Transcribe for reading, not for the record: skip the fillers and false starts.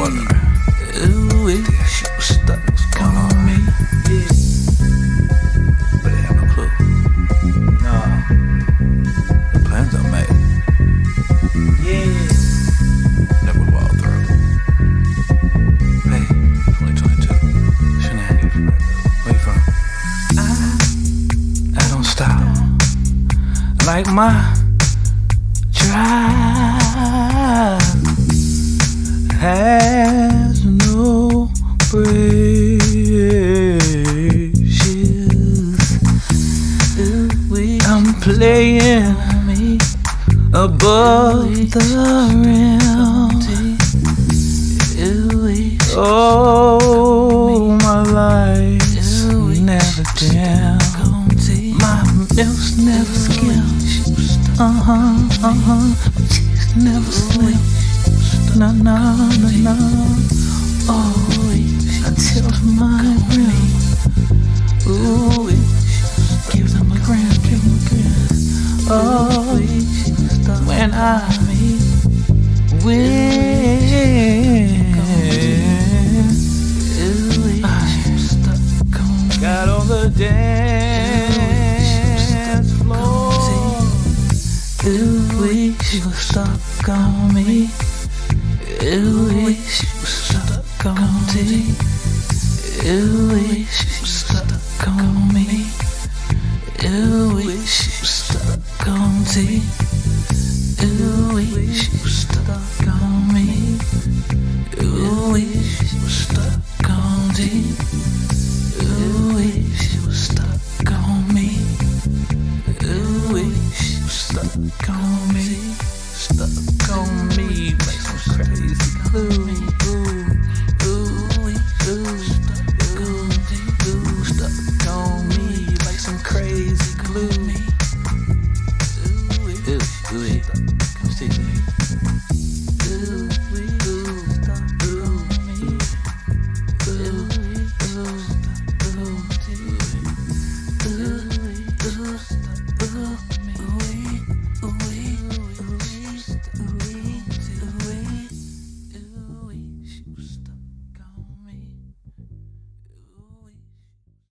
wondering. Ooh, that shit was stuck. What's going on me? Yeah. But they have no clue. Nah. The plans are made. Yeah. Never fall through. Hey, 2022. Shenanigans. Where you from? I don't stop. Like my drive has no brakes. I'm playing above the rim. Oh, my life's never dim. My milk's never skimmed. Cheese never slim. No. Oh, until my rim. Ooh, give them a gram. Oh, when I win, I got on the dance floor. Ooh, she was stuck on me. Ooh, she was stuck on me. Ooh, she was stuck on me. Ooh, she was stuck on me. Ooh, she was stuck on me. Ooh, she was stuck on me. Ooh, she was stuck on me. Ooh, she was stuck on me. Stuck on me, like some crazy glue. Stuck on me like some crazy glue. Ooh, come see me.